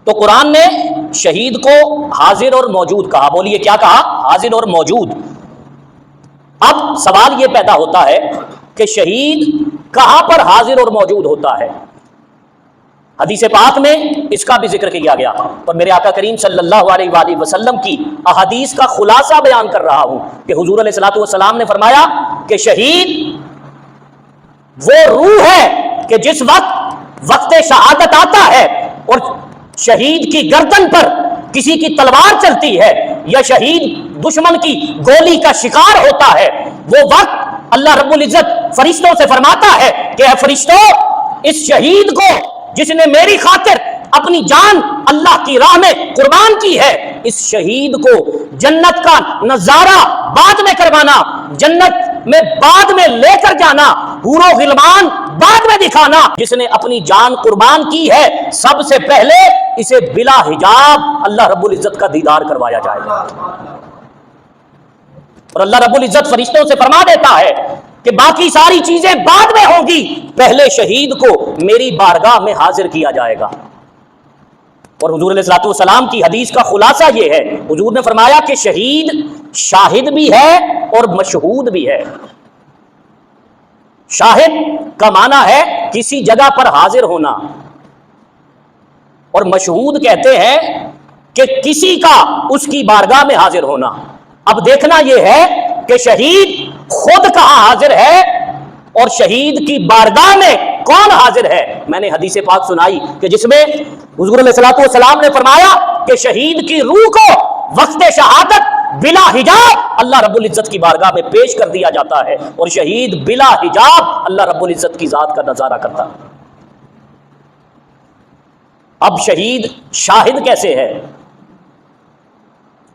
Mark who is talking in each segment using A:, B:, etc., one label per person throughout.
A: تو قرآن نے شہید کو حاضر اور موجود کہا. بولیے کیا کہا؟ حاضر اور موجود. اب سوال یہ پیدا ہوتا ہے کہ شہید کہاں پر حاضر اور موجود ہوتا ہے؟ حدیث پاک میں اس کا بھی ذکر کیا گیا، اور میرے آقا کریم صلی اللہ علیہ وآلہ وسلم کی احادیث کا خلاصہ بیان کر رہا ہوں کہ حضور علیہ الصلوۃ والسلام نے فرمایا کہ شہید وہ روح ہے کہ جس وقت شہادت آتا ہے اور شہید کی گردن پر کسی کی تلوار چلتی ہے یا شہید دشمن کی گولی کا شکار ہوتا ہے، وہ وقت اللہ رب العزت فرشتوں سے فرماتا ہے کہ اے فرشتوں، اس شہید کو جس نے میری خاطر اپنی جان اللہ کی راہ میں قربان کی ہے، اس شہید کو جنت کا نظارہ بعد میں کروانا، جنت میں بعد میں لے کر جانا، حور و غلمان بعد میں دکھانا. جس نے اپنی جان قربان کی ہے سب سے پہلے اسے بلا حجاب اللہ رب العزت کا دیدار کروایا جائے گا. اور اللہ رب العزت فرشتوں سے فرما دیتا ہے کہ باقی ساری چیزیں بعد میں ہوں گی، پہلے شہید کو میری بارگاہ میں حاضر کیا جائے گا. اور حضور علیہ الصلوۃ والسلام کی حدیث کا خلاصہ یہ ہے، حضور نے فرمایا کہ شہید شاہد بھی ہے اور مشہود بھی ہے. شاہد کا معنی ہے کسی جگہ پر حاضر ہونا، اور مشہود کہتے ہیں کہ کسی کا اس کی بارگاہ میں حاضر ہونا. اب دیکھنا یہ ہے کہ شہید خود کہاں حاضر ہے اور شہید کی بارگاہ میں کون حاضر ہے. میں نے حدیث پاک سنائی کہ جس میں حضور علیہ الصلوۃ والسلام نے فرمایا کہ شہید کی روح کو وقت شہادت بلا حجاب اللہ رب العزت کی بارگاہ میں پیش کر دیا جاتا ہے، اور شہید بلا حجاب اللہ رب العزت کی ذات کا نظارہ کرتا ہے. اب شہید شاہد کیسے ہے؟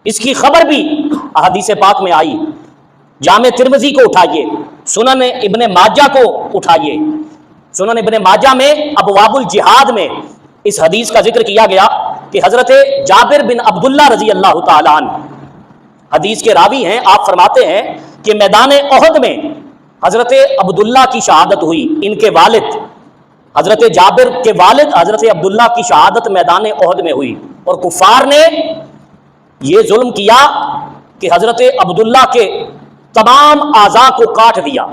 A: اس کی خبر بھی احادیث پاک میں آئی. جامع ترمذی کو اٹھائیے، سنن ابن ماجہ کو اٹھائیے. سنن ابن ماجہ میں ابواب الجہاد میں اس حدیث کا ذکر کیا گیا کہ حضرت جابر بن عبداللہ رضی اللہ تعالیٰ عنہ حدیث کے راوی ہیں. آپ فرماتے ہیں کہ میدان احد میں حضرت عبداللہ کی شہادت ہوئی. ان کے والد حضرت جابر کے والد حضرت عبداللہ کی شہادت میدان احد میں ہوئی، اور کفار نے یہ ظلم کیا کہ حضرت عبداللہ کے تمام اعضاء کو کاٹ دیا.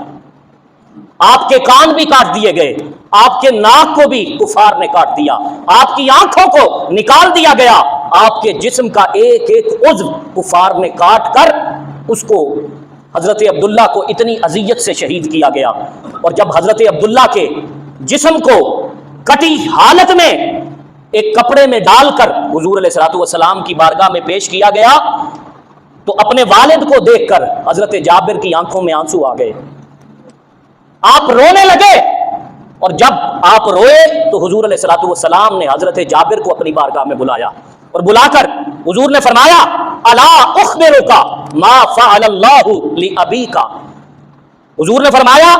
A: آپ کے کان بھی کاٹ دیے گئے، آپ کے ناک کو بھی کفار نے کاٹ دیا، آپ کی آنکھوں کو نکال دیا گیا، آپ کے جسم کا ایک ایک عضو کفار نے کاٹ کر اس کو حضرت عبداللہ کو اتنی اذیت سے شہید کیا گیا. اور جب حضرت عبداللہ کے جسم کو کٹی حالت میں ایک کپڑے میں ڈال کر حضور علیہ الصلوۃ والسلام کی بارگاہ میں پیش کیا گیا تو اپنے والد کو دیکھ کر حضرت جابر کی آنکھوں میں آنسو آ گئے. آپ رونے لگے، اور جب آپ روئے تو حضور علیہ الصلوۃ والسلام نے حضرت جابر کو اپنی بارگاہ میں بلایا، اور بلا کر حضور نے فرمایا الا اخبرک ما فعل اللہ لابیک. حضور نے فرمایا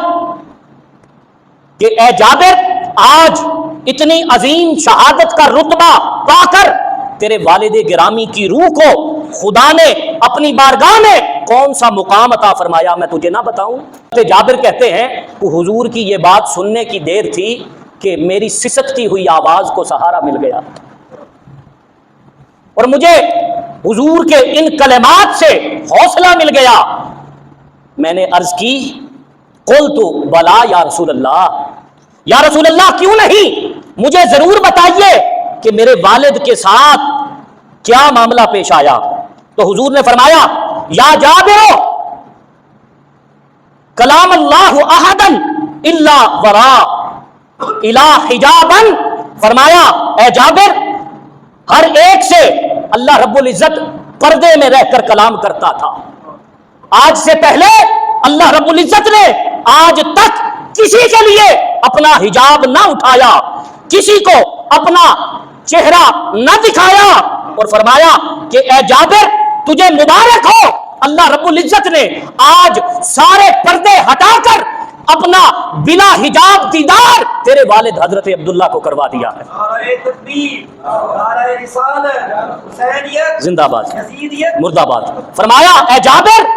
A: کہ اے جابر، آج اتنی عظیم شہادت کا رتبہ پا کر تیرے والد گرامی کی روح کو خدا نے اپنی بارگاہ میں کون سا مقام عطا فرمایا میں تجھے نہ بتاؤں؟ جابر کہتے ہیں کہ حضور کی یہ بات سننے کی دیر تھی کہ میری سسکتی ہوئی آواز کو سہارا مل گیا، اور مجھے حضور کے ان کلمات سے حوصلہ مل گیا. میں نے عرض کی قلت بلا یا رسول اللہ، یا رسول اللہ کیوں نہیں، مجھے ضرور بتائیے کہ میرے والد کے ساتھ کیا معاملہ پیش آیا. تو حضور نے فرمایا یا جابر کلام اللہ احدا الا ورا الا حجابا. فرمایا اے جابر، ہر ایک سے اللہ رب العزت پردے میں رہ کر کلام کرتا تھا. آج سے پہلے اللہ رب العزت نے آج تک کسی کے لیے اپنا حجاب نہ اٹھایا، کسی کو اپنا چہرہ نہ دکھایا. اور فرمایا کہ اے جابر تجھے مبارک ہو، اللہ رب العزت نے آج سارے پردے ہٹا کر اپنا بلا حجاب دیدار تیرے والد حضرت عبداللہ کو کروا دیا ہے. زندہ باد، مردہ باد. فرمایا اے جابر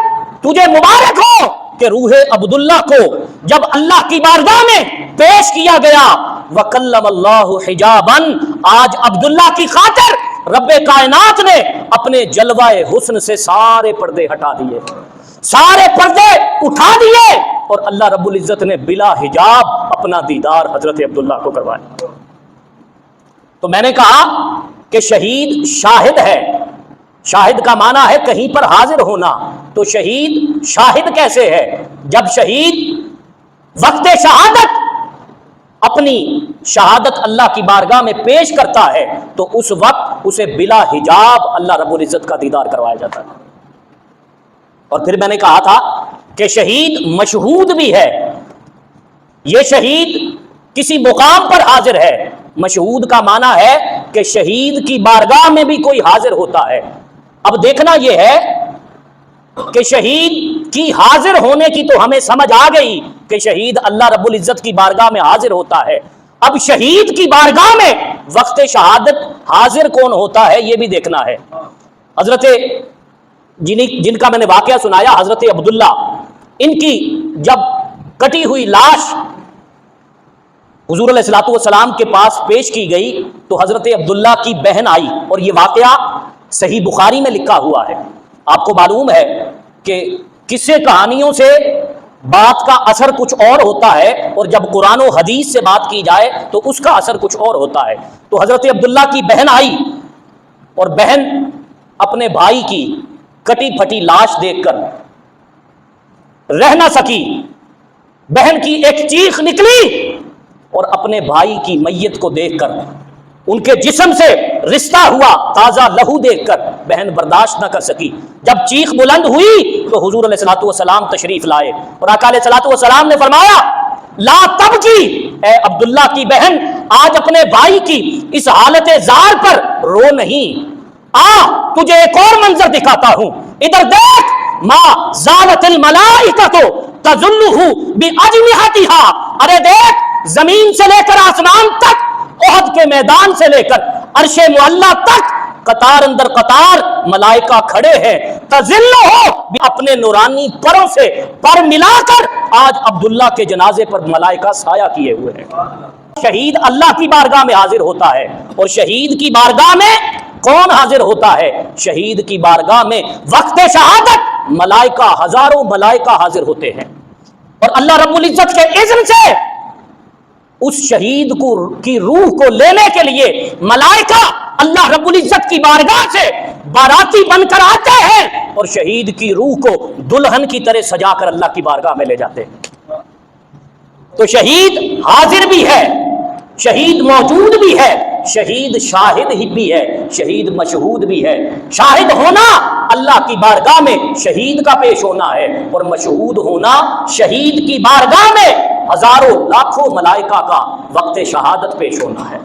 A: تجھے مبارک ہو کہ روح عبداللہ کو جب اللہ کی بارگاہ میں پیش کیا گیا. وکلم اللہ حجابن, آج عبداللہ کی خاطر رب کائنات نے اپنے جلوہ حسن سے سارے پردے ہٹا دیے, سارے پردے اٹھا دیے, اور اللہ رب العزت نے بلا حجاب اپنا دیدار حضرت عبداللہ کو کروایا. تو میں نے کہا کہ شہید شاہد ہے. شاہد کا معنی ہے کہیں پر حاضر ہونا. تو شہید شاہد کیسے ہے؟ جب شہید وقت شہادت اپنی شہادت اللہ کی بارگاہ میں پیش کرتا ہے تو اس وقت اسے بلا حجاب اللہ رب العزت کا دیدار کروایا جاتا ہے. اور پھر میں نے کہا تھا کہ شہید مشہود بھی ہے. یہ شہید کسی مقام پر حاضر ہے. مشہود کا معنی ہے کہ شہید کی بارگاہ میں بھی کوئی حاضر ہوتا ہے. اب دیکھنا یہ ہے کہ شہید کی حاضر ہونے کی تو ہمیں سمجھ آ گئی کہ شہید اللہ رب العزت کی بارگاہ میں حاضر ہوتا ہے. اب شہید کی بارگاہ میں وقت شہادت حاضر کون ہوتا ہے یہ بھی دیکھنا ہے. حضرت جن کا میں نے واقعہ سنایا, حضرت عبداللہ, ان کی جب کٹی ہوئی لاش حضور علیہ الصلوۃ والسلام کے پاس پیش کی گئی تو حضرت عبداللہ کی بہن آئی, اور یہ واقعہ صحیح بخاری میں لکھا ہوا ہے. آپ کو معلوم ہے کہ قصے کہانیوں سے بات کا اثر کچھ اور ہوتا ہے, اور جب قرآن و حدیث سے بات کی جائے تو اس کا اثر کچھ اور ہوتا ہے. تو حضرت عبداللہ کی بہن آئی, اور بہن اپنے بھائی کی کٹی پھٹی لاش دیکھ کر رہ نہ سکی. بہن کی ایک چیخ نکلی, اور اپنے بھائی کی میت کو دیکھ کر, ان کے جسم سے رشتہ ہوا تازہ لہو دیکھ کر بہن برداشت نہ کر سکی. جب چیخ بلند ہوئی تو حضور علیہ الصلوۃ والسلام تشریف لائے, اور آقا علیہ الصلوۃ والسلام نے فرمایا لا تبکی, اے عبداللہ کی بہن آج اپنے بھائی کی اس حالت زار پر رو نہیں. تجھے ایک اور منظر دکھاتا ہوں, ادھر دیکھ. ما زالت الملائکۃ تظلہ باجنحتہا, ارے دیکھ زمین سے لے کر آسمان تک, احد کے میدان سے لے کر عرش معلی تک قطار اندر قطار ملائکہ کھڑے ہیں. تظلہ اپنے نورانی پروں سے پر ملا کر آج عبداللہ کے جنازے پر ملائکہ سایہ کیے ہوئے ہیں. شہید اللہ کی بارگاہ میں حاضر ہوتا ہے, اور شہید کی بارگاہ میں کون حاضر ہوتا ہے؟ شہید کی بارگاہ میں وقت شہادت ملائکہ, ہزاروں ملائکہ حاضر ہوتے ہیں, اور اللہ رب العزت کے اذن سے اس شہید کی روح کو لینے کے لیے ملائکہ اللہ رب العزت کی بارگاہ سے باراتی بن کر آتے ہیں, اور شہید کی روح کو دلہن کی طرح سجا کر اللہ کی بارگاہ میں لے جاتے ہیں. تو شہید حاضر بھی ہے, شہید موجود بھی ہے, شہید شاہد ہی بھی ہے, شہید مشہود بھی ہے. شاہد ہونا اللہ کی بارگاہ میں شہید کا پیش ہونا ہے, اور مشہود ہونا شہید کی بارگاہ میں ہزاروں لاکھوں ملائکہ کا وقت شہادت پیش ہونا ہے.